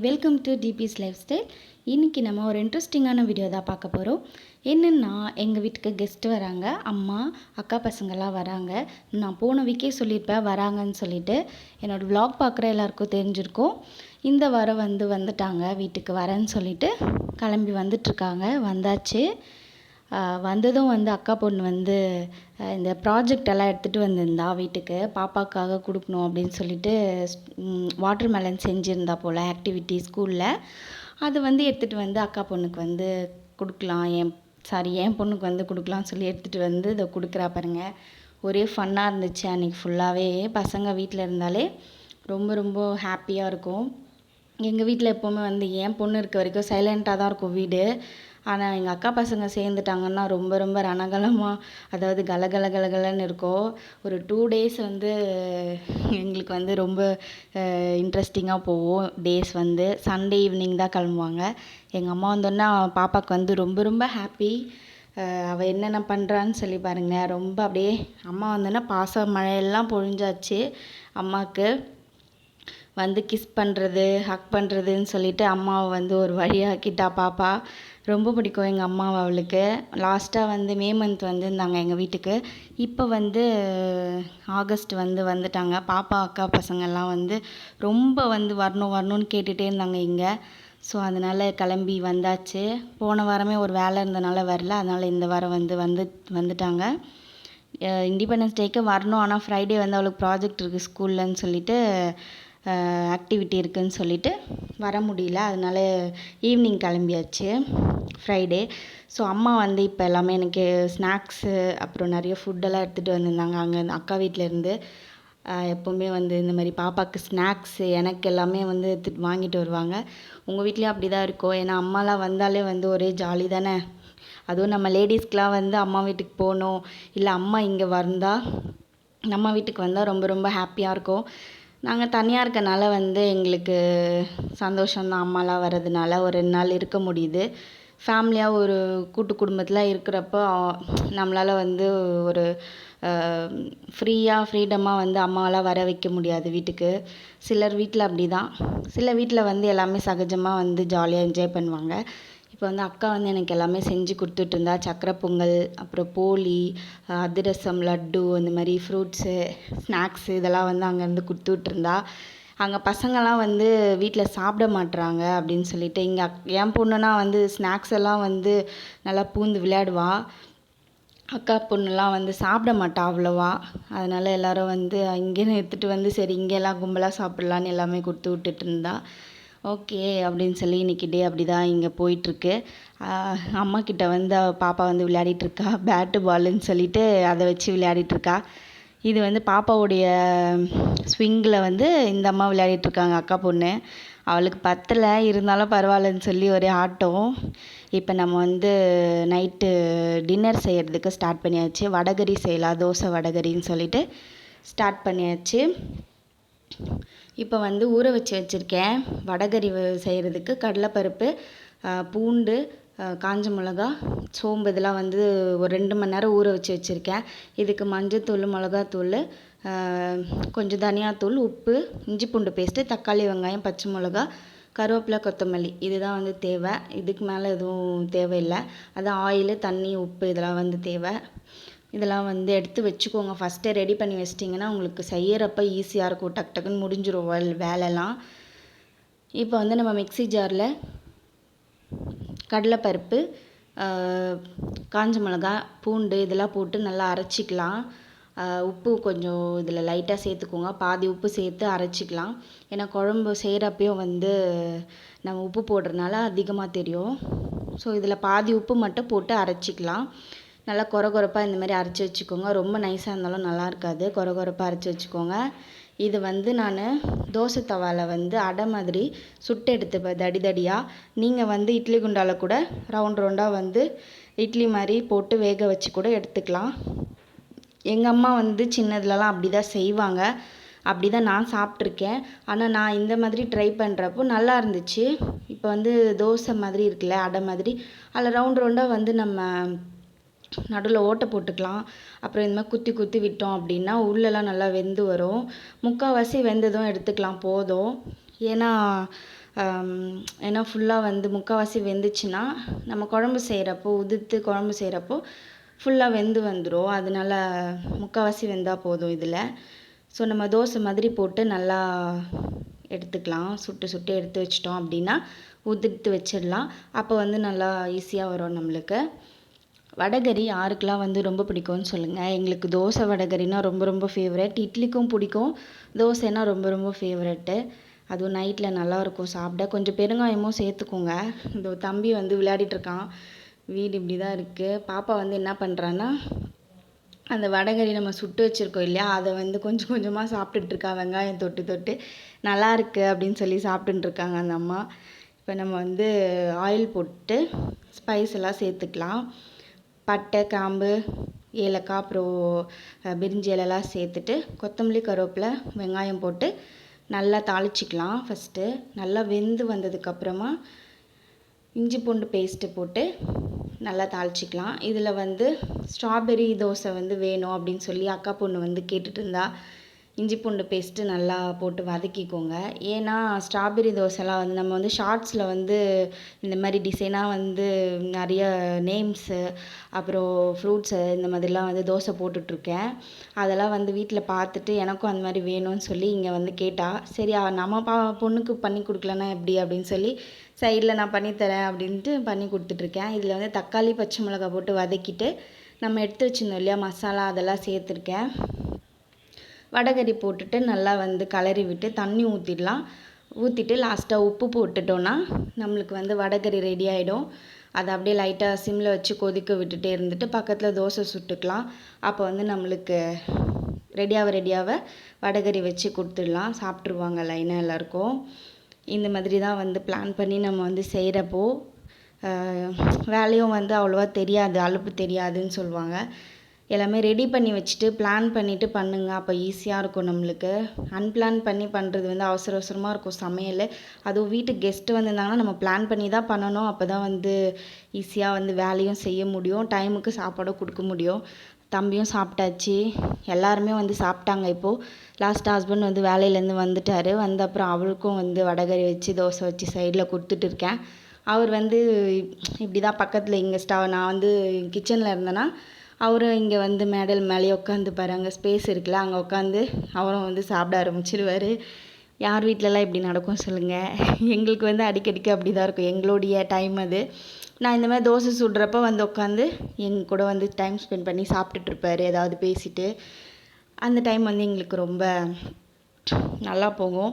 Welcome to டிபிஸ் lifestyle. இன்றைக்கி நம்ம ஒரு இன்ட்ரெஸ்டிங்கான வீடியோ தான் பார்க்க போகிறோம். என்னென்னா, எங்கள் வீட்டுக்கு கெஸ்ட்டு வராங்க. அம்மா, அக்கா பசங்கள்லாம் வராங்க. நான் போன வீக்கே சொல்லியிருப்பேன் வராங்கன்னு சொல்லிட்டு. என்னோடய விலாக் பார்க்குற எல்லாருக்கும் தெரிஞ்சிருக்கும். இந்த வாரம் வந்துட்டாங்க வீட்டுக்கு வரேன்னு சொல்லிட்டு கிளம்பி வந்துட்டுருக்காங்க. வந்தாச்சு. வந்ததும் அக்கா பொண்ணு இந்த ப்ராஜெக்ட் எல்லாம் எடுத்துகிட்டு வந்திருந்தா வீட்டுக்கு பாப்பாக்காக கொடுக்கணும் அப்படின்னு சொல்லிட்டு வாட்டர் மெலன் செஞ்சுருந்தா போல் ஆக்டிவிட்டி ஸ்கூலில். அது எடுத்துகிட்டு அக்கா பொண்ணுக்கு கொடுக்கலாம், என் பொண்ணுக்கு கொடுக்கலாம்னு சொல்லி எடுத்துகிட்டு இதை கொடுக்குறா பாருங்க. ஒரே ஃபன்னாக இருந்துச்சு அன்றைக்கி ஃபுல்லாகவே. பசங்க வீட்டில் இருந்தாலே ரொம்ப ரொம்ப ஹாப்பியாக இருக்கும். எங்கள் வீட்டில் எப்போவுமே என் பொண்ணு இருக்க வரைக்கும் சைலண்ட்டாக தான் இருக்கும் வீடு. ஆனால் எங்கள் அக்கா பசங்க சேர்ந்துட்டாங்கன்னா ரொம்ப ரொம்ப ரணகலமாக, அதாவது கலகலன்னு இருக்கும். ஒரு 2 days எங்களுக்கு ரொம்ப இன்ட்ரெஸ்டிங்காக போகும். டேஸ் சண்டே ஈவினிங் தான் கிளம்புவாங்க. எங்கள் அம்மா வந்தோன்னா பாப்பாவுக்கு ரொம்ப ரொம்ப ஹாப்பி. அவள் என்னென்ன பண்ணுறான்னு சொல்லி பாருங்கள். ரொம்ப அப்படியே அம்மா வந்தோன்னா பாச மழையெல்லாம் பொழிஞ்சாச்சு. அம்மாவுக்கு கிஸ் பண்ணுறது, ஹக் பண்ணுறதுன்னு சொல்லிட்டு அம்மாவை ஒரு வழியாக்கிட்டா பாப்பா. ரொம்ப பிடிக்கும் எங்கள் அம்மாவை அவளுக்கு. லாஸ்ட்டாக மே மந்த் வந்திருந்தாங்க எங்கள் வீட்டுக்கு. இப்போ ஆகஸ்ட் வந்துட்டாங்க. பாப்பா அக்கா பசங்கள்லாம் ரொம்ப வரணும்னு கேட்டுகிட்டே இருந்தாங்க இங்கே. ஸோ அதனால் கிளம்பி வந்தாச்சு. போன வாரமே ஒரு வேலை இருந்தனால வரல. அதனால் இந்த வாரம் வந்துட்டாங்க. இண்டிபெண்டன்ஸ் டேக்கு வரணும். ஆனால் ஃப்ரைடே அவளுக்கு ப்ராஜெக்ட் இருக்குது ஸ்கூல்லன்னு சொல்லிட்டு, ஆக்டிவிட்டி இருக்குதுன்னு சொல்லிட்டு வர முடியல. அதனால் ஈவினிங் கிளம்பியாச்சு ஃப்ரைடே. ஸோ அம்மா இப்போ எல்லாமே எனக்கு ஸ்நாக்ஸு அப்புறம் நிறைய ஃபுட்டெல்லாம் எடுத்துகிட்டு வந்திருந்தாங்க அங்கே அக்கா வீட்டிலேருந்து. எப்போவுமே இந்த மாதிரி பாப்பாவுக்கு ஸ்நாக்ஸு எனக்கு எல்லாமே எடுத்துகிட்டு வாங்கிட்டு வருவாங்க. உங்கள் வீட்லேயும் அப்படி தான் இருக்கும். ஏன்னா அம்மாலாம் வந்தாலே ஒரே ஜாலி தானே. அதுவும் நம்ம லேடிஸ்க்கெலாம் அம்மா வீட்டுக்கு போகணும், இல்லை அம்மா இங்கே வந்தால் நம்ம வீட்டுக்கு வந்தால் ரொம்ப ரொம்ப ஹாப்பியாக இருக்கும். நாங்கள் தனியாக இருக்கனால எங்களுக்கு சந்தோஷம்தான் அம்மாலாம் வர்றதுனால. ஒரு 2 நாள் இருக்க முடியுது. ஃபேமிலியாக ஒரு கூட்டு குடும்பத்தில் இருக்கிறப்போ நம்மளால் ஒரு ஃப்ரீடமாக அம்மாவெலாம் வர வைக்க முடியாது வீட்டுக்கு. சிலர் வீட்டில் அப்படி தான். சில வீட்டில் எல்லாமே சகஜமாக ஜாலியாக என்ஜாய் பண்ணுவாங்க. இப்போ அக்கா எனக்கு எல்லாமே செஞ்சு கொடுத்துட்ருந்தா. சக்கரை பொங்கல், அப்புறம் போளி, அதிரசம், லட்டு, இந்த மாதிரி ஃப்ரூட்ஸு, ஸ்நாக்ஸு இதெல்லாம் அங்கேருந்து கொடுத்துட்ருந்தா. அங்கே பசங்கள்லாம் வீட்டில் சாப்பிட மாட்றாங்க அப்படின்னு சொல்லிட்டு, இங்கே என் பொண்ணுனா ஸ்நாக்ஸ் எல்லாம் நல்லா பூந்து விளையாடுவா. அக்கா பொண்ணுலாம் சாப்பிட மாட்டா அவ்வளோவா. அதனால் எல்லோரும் இங்கேன்னு எடுத்துகிட்டு சரி இங்கெல்லாம் கும்பலாக சாப்பிட்லான்னு எல்லாமே கொடுத்து விட்டுட்டு இருந்தா. ஓகே அப்படின்னு சொல்லி இன்றைக்கி டே அப்படி தான் இங்கே போயிட்டுருக்கு. அம்மாக்கிட்ட பாப்பா விளையாடிட்டுருக்கா. பேட்டு பாலுன்னு சொல்லிட்டு அதை வச்சு விளையாடிட்டுருக்கா. இது பாப்பாவுடைய ஸ்விங்கில் இந்த அம்மா விளையாடிட்டுருக்காங்க அக்கா பொண்ணு. அவளுக்கு பத்தலை, இருந்தாலும் பரவாயில்லன்னு சொல்லி ஒரே ஆட்டம். இப்போ நம்ம நைட்டு டின்னர் செய்கிறதுக்கு ஸ்டார்ட் பண்ணியாச்சு. வடகறி செய்யலாம், தோசை வடகரின்னு சொல்லிட்டு ஸ்டார்ட் பண்ணியாச்சு. இப்போ ஊற வச்சுருக்கேன் வடகறி செய்கிறதுக்கு. கடலைப்பருப்பு, பூண்டு, காஞ்ச மிளகா, சோம்பு இதெல்லாம் ஒரு 2 மணி நேரம் ஊற வச்சுருக்கேன். இதுக்கு மஞ்சத்தூள், மிளகாத்தூள், கொஞ்சம் தனியாத்தூள், உப்பு, இஞ்சி பூண்டு பேஸ்ட்டு, தக்காளி, வெங்காயம், பச்சை மிளகா, கருவேப்பிலை, கொத்தமல்லி இதுதான் தேவை. இதுக்கு மேலே எதுவும் தேவையில்லை. அதான் ஆயிலு, தண்ணி, உப்பு இதெல்லாம் தேவை. இதெல்லாம் எடுத்து வச்சுக்கோங்க. ஃபஸ்ட்டே ரெடி பண்ணி வச்சிட்டிங்கன்னா உங்களுக்கு செய்கிறப்ப ஈஸியாக இருக்கும். டக்குன்னு முடிஞ்சிடும் வேலைலாம். இப்போ நம்ம மிக்ஸி ஜாரில் கடலைப்பருப்பு, காஞ்ச மிளகா, பூண்டு இதெல்லாம் போட்டு நல்லா அரைச்சிக்கலாம். உப்பு கொஞ்சம் இதில் லைட்டாக சேர்த்துக்கோங்க. பாதி உப்பு சேர்த்து அரைச்சிக்கலாம். ஏன்னா குழம்பு செய்கிறப்பையும் நம்ம உப்பு போடுறதுனால அதிகமாக தெரியும். ஸோ இதில் பாதி உப்பு மட்டும் போட்டு அரைச்சிக்கலாம். நல்லா கொரகொரப்பாக இந்த மாதிரி அரைச்சி வச்சுக்கோங்க. ரொம்ப நைஸாக இருந்தாலும் நல்லா இருக்காது. கொரகொரப்பாக அரைச்சி வச்சுக்கோங்க. இது நான் தோசை தவாவில் அடை மாதிரி சுட்டு எடுத்துப்பேன் தடியாக. நீங்கள் இட்லி குண்டாவில் கூட ரவுண்டாக இட்லி மாதிரி போட்டு வேக வச்சு கூட எடுத்துக்கலாம். எங்கள் அம்மா சின்னதுலலாம் அப்படி தான் செய்வாங்க. அப்படி தான் நான் சாப்பிட்ருக்கேன். ஆனால் நான் இந்த மாதிரி ட்ரை பண்ணுறப்போ நல்லா இருந்துச்சு. இப்போ தோசை மாதிரி இருக்குல்ல, அடை மாதிரி, அதில் ரவுண்டாக நம்ம நடுவில் ஓட்டை போட்டுக்கலாம். அப்புறம் இந்த மாதிரி குத்தி விட்டோம் அப்படின்னா உள்ளெல்லாம் நல்லா வெந்து வரும். முக்கால்வாசி வெந்ததும் எடுத்துக்கலாம் போதும். ஏன்னா ஏன்னா ஃபுல்லாக வந்து முக்கால்வாசி வெந்துச்சுன்னா நம்ம குழம்பு செய்கிறப்போ உதிர்த்து குழம்பு செய்கிறப்போ ஃபுல்லாக வெந்து வந்துடும். அதனால முக்கால்வாசி வெந்தால் போதும் இதில். ஸோ நம்ம தோசை மாதிரி போட்டு நல்லா எடுத்துக்கலாம். சுட்டு சுட்டு எடுத்து வச்சிட்டோம் அப்படின்னா உதிர்த்து வச்சிடலாம். அப்போ வந்து நல்லா ஈஸியாக வரும் நம்மளுக்கு. வடகறி யாருக்கெல்லாம் வந்து ரொம்ப பிடிக்கும்னு சொல்லுங்கள். எங்களுக்கு தோசை வடகறினா ரொம்ப ரொம்ப ஃபேவரட். இட்லிக்கும் பிடிக்கும், தோசைனா ரொம்ப ரொம்ப ஃபேவரெட்டு. அதுவும் நைட்டில் நல்லாயிருக்கும் சாப்பிட. கொஞ்சம் பெருங்காயமும் சேர்த்துக்கோங்க. இந்த தம்பி வந்து விளையாடிட்டுருக்கான். வீடு இப்படி தான் இருக்குது. பாப்பா வந்து என்ன பண்ணுறான்னா, அந்த வடகறி நம்ம சுட்டு வச்சுருக்கோம் இல்லையா, அதை வந்து கொஞ்சம் கொஞ்சமாக சாப்பிட்டுட்ருக்கா. வெங்காயம் தொட்டு தொட்டு நல்லா இருக்குது அப்படின்னு சொல்லி சாப்பிட்டுருக்காங்க அந்த அம்மா. இப்போ நம்ம வந்து ஆயில் போட்டு ஸ்பைஸ் எல்லாம் சேர்த்துக்கலாம். பட்டை, கிராம்பு, ஏலக்காய், அப்புறம் பிரிஞ்சி இலைலாம் சேர்த்துட்டு கொத்தமல்லி, கருவேப்பிலை, வெங்காயம் போட்டு நல்லா தாளிச்சிக்கலாம். ஃபஸ்ட்டு நல்லா வெந்து வந்ததுக்கப்புறமா இஞ்சி பூண்டு பேஸ்ட்டு போட்டு நல்லா தாளிச்சிக்கலாம். இதில் வந்து ஸ்ட்ராபெரி தோசை வந்து வேணும் அப்படின்னு சொல்லி அக்கா பொண்ணு வந்து கேட்டுட்டு இருந்தா. இஞ்சி பூண்டு பேஸ்ட்டு நல்லா போட்டு வதக்கிக்கோங்க. ஏன்னா ஸ்ட்ராபெரி தோசைலாம் வந்து நம்ம வந்து ஷார்ட்ஸில் வந்து இந்த மாதிரி டிசைனாக வந்து நிறைய நேம்ஸு அப்புறம் ஃப்ரூட்ஸு இந்த மாதிரிலாம் வந்து தோசை போட்டுட்ருக்கேன். அதெல்லாம் வந்து வீட்டில் பார்த்துட்டு எனக்கும் அந்த மாதிரி வேணும்னு சொல்லி இங்கே வந்து கேட்டா. சரி நம்ம பொண்ணுக்கு பண்ணி கொடுக்கலன்னா எப்படி அப்படின்னு சொல்லி சைடில் நான் பண்ணித்தரேன் அப்படின்ட்டு பண்ணி கொடுத்துட்ருக்கேன். இதில் வந்து தக்காளி, பச்சை மிளகாய் போட்டு வதக்கிட்டு நம்ம எடுத்து வச்சுருந்தோம் இல்லையா மசாலா, அதெல்லாம் சேர்த்துருக்கேன். வடகறி போட்டுட்டு நல்லா வந்து கிளறி விட்டு தண்ணி ஊற்றிடலாம். ஊற்றிட்டு லாஸ்ட்டாக உப்பு போட்டுட்டோன்னா நம்மளுக்கு வந்து வடகறி ரெடி ஆகிடும். அதை அப்படியே லைட்டாக சிம்மில் வச்சு கொதிக்க விட்டுட்டே இருந்துட்டு பக்கத்தில் தோசை சுட்டுக்கலாம். அப்போ வந்து நம்மளுக்கு ரெடியாக வடகறி வச்சு கொடுத்துடலாம். சாப்பிட்ருவாங்க லைனாக எல்லாருக்கும். இந்த மாதிரி தான் வந்து பிளான் பண்ணி நம்ம வந்து செய்கிறப்போ வேலையும் வந்து அவ்வளோவா தெரியாது, அலுப்பு தெரியாதுன்னு சொல்லுவாங்க. எல்லாமே ரெடி பண்ணி வச்சுட்டு பிளான் பண்ணிவிட்டு பண்ணுங்க. அப்போ ஈஸியாக இருக்கும் நம்மளுக்கு. அன்பிளான் பண்ணி பண்ணுறது வந்து அவசர அவசரமாக இருக்கும் சமையல். அதுவும் வீட்டுக்கு கெஸ்ட்டு வந்திருந்தாங்கன்னா நம்ம பிளான் பண்ணி தான் பண்ணணும். அப்போ தான் வந்து ஈஸியாக வந்து வேலையும் செய்ய முடியும், டைமுக்கு சாப்பாடும் கொடுக்க முடியும். தம்பியும் சாப்பிட்டாச்சு, எல்லாருமே வந்து சாப்பிட்டாங்க. இப்போது லாஸ்ட்டாக ஹஸ்பண்ட் வந்து வேலையிலேருந்து வந்துட்டார். வந்த அப்புறம் அவருக்கும் வந்து வடகறி வச்சு தோசை வச்சு சைடில் கொடுத்துட்டு இருக்கேன். அவர் வந்து இப்படி தான் பக்கத்தில் இங்கே நான் வந்து கிச்சனில் இருந்தேன்னா அவரும் இங்கே வந்து மேடையில் மேலேயே உட்காந்துப்பாரு. அங்கே ஸ்பேஸ் இருக்குல்ல, அங்கே உட்காந்து அவரும் வந்து சாப்பிட ஆரம்பிச்சிடுவார். யார் வீட்டிலலாம் இப்படி நடக்கும் சொல்லுங்கள். எங்களுக்கு வந்து அடிக்கடிக்கு அப்படி தான் இருக்கும். எங்களுடைய டைம் அது. நான் இந்த மாதிரி தோசை சுடுறப்ப வந்து உட்காந்து எங்கள் கூட வந்து டைம் ஸ்பெண்ட் பண்ணி சாப்பிட்டுட்ருப்பாரு, ஏதாவது பேசிட்டு. அந்த டைம் வந்து எங்களுக்கு ரொம்ப நல்லா போகும்.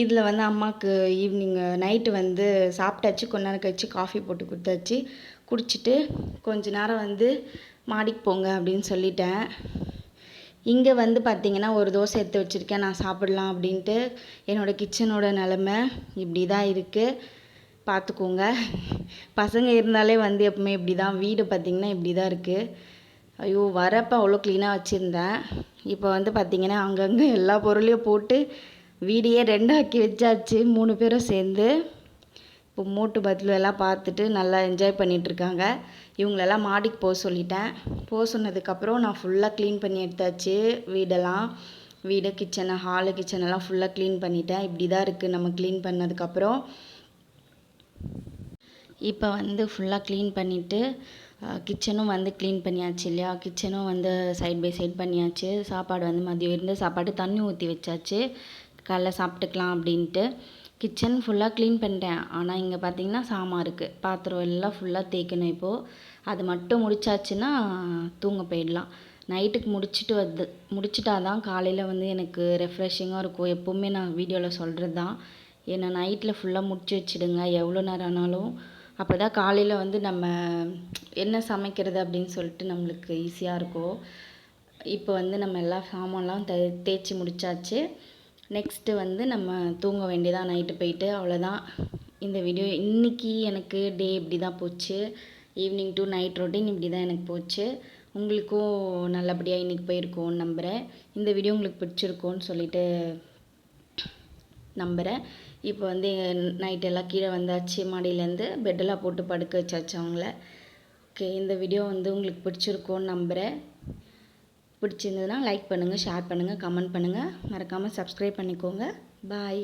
இதில் வந்து அம்மாவுக்கு ஈவினிங் நைட்டு வந்து சாப்பிட்டாச்சு. கொஞ்ச நேரம் கழிச்சு காஃபி போட்டு கொடுத்தாச்சு. குடிச்சிட்டு கொஞ்ச நேரம் வந்து மாடிக்கு போங்க அப்படின்னு சொல்லிட்டேன். இங்கே வந்து பார்த்திங்கன்னா ஒரு தோசை எடுத்து வச்சுருக்கேன் நான் சாப்பிட்லாம் அப்படின்ட்டு. என்னோடய கிச்சனோட நிலமை இப்படி தான் இருக்குது, பார்த்துக்கோங்க. பசங்க இருந்தாலே வந்து எப்பவுமே இப்படி தான். வீடு பார்த்திங்கன்னா இப்படி தான் இருக்குது. ஐயோ, வரப்போ அவ்வளோ க்ளீனாக வச்சுருந்தேன். இப்போ வந்து பார்த்திங்கன்னா அங்கங்கே எல்லா பொருளையும் போட்டு வீடையே ரெண்டாக்கி வச்சாச்சு 3 பேரும் சேர்ந்து. இப்போ மோட்டு பத்லு எல்லாம் பார்த்துட்டு நல்லா என்ஜாய் பண்ணிகிட்ருக்காங்க. இவங்களெல்லாம் மாடிக்கு போக சொல்லிட்டேன். போக சொன்னதுக்கப்புறம் நான் ஃபுல்லாக க்ளீன் பண்ணி எடுத்தாச்சு வீடெல்லாம். வீடு, கிச்சனை, ஹாலு, கிச்சனெல்லாம் ஃபுல்லாக க்ளீன் பண்ணிட்டேன். இப்படி தான் இருக்குது நம்ம க்ளீன் பண்ணதுக்கப்புறம். இப்போ வந்து ஃபுல்லாக க்ளீன் பண்ணிவிட்டு கிச்சனும் வந்து க்ளீன் பண்ணியாச்சு இல்லையா. கிச்சனும் வந்து சைட் பை சைட் பண்ணியாச்சு. சாப்பாடு வந்து மதியம் இருந்த சாப்பாடு தண்ணி ஊற்றி வச்சாச்சு, காலைல சாப்பிட்டுக்கலாம் அப்படின்ட்டு. கிச்சன் ஃபுல்லாக க்ளீன் பண்ணிட்டேன். ஆனால் இங்கே பார்த்திங்கன்னா சாமான் இருக்குது, பாத்திரம் எல்லாம் ஃபுல்லாக தேய்க்கணும். இப்போது அது மட்டும் முடிச்சாச்சுன்னா தூங்க போயிடலாம். நைட்டுக்கு முடிச்சிட்டா தான் காலையில் வந்து எனக்கு ரெஃப்ரெஷிங்காக இருக்கும். எப்போவுமே நான் வீடியோவில் சொல்கிறது தான். ஏன்னா நைட்டில் ஃபுல்லாக முடிச்சு வச்சுடுங்க எவ்வளோ நேரம் ஆனாலும். அப்போ தான் காலையில் வந்து நம்ம என்ன சமைக்கிறது அப்படின்னு சொல்லிட்டு நம்மளுக்கு ஈஸியாக இருக்கும். இப்போ வந்து நம்ம எல்லா சாமான்லாம் தேய்ச்சி முடிச்சாச்சு. நெக்ஸ்ட்டு வந்து நம்ம தூங்க வேண்டியதான் நைட்டு போயிட்டு. அவ்வளோதான் இந்த வீடியோ. இன்றைக்கி எனக்கு டே இப்படி தான் போச்சு. ஈவினிங் டு நைட் ரொட்டீன் இப்படி தான் எனக்கு போச்சு. உங்களுக்கும் நல்லபடியாக இன்றைக்கி போயிருக்கோன்னு நம்புகிறேன். இந்த வீடியோ உங்களுக்கு பிடிச்சிருக்கோன்னு சொல்லிட்டு நம்புகிறேன். இப்போ வந்து நைட் எல்லாம் கீழே வந்தாச்சு, மாடியிலேருந்து பெட்டெல்லாம் போட்டு படுக்க வச்சாச்சு அவங்கள. ஓகே, இந்த வீடியோ வந்து உங்களுக்கு பிடிச்சிருக்கோன்னு நம்புகிறேன். பிடிச்சிருந்ததுன்னா லைக் பண்ணுங்கள், ஷேர் பண்ணுங்கள், கமெண்ட் பண்ணுங்கள். மறக்காமல் சப்ஸ்கிரைப் பண்ணிக்கோங்க. பாய்.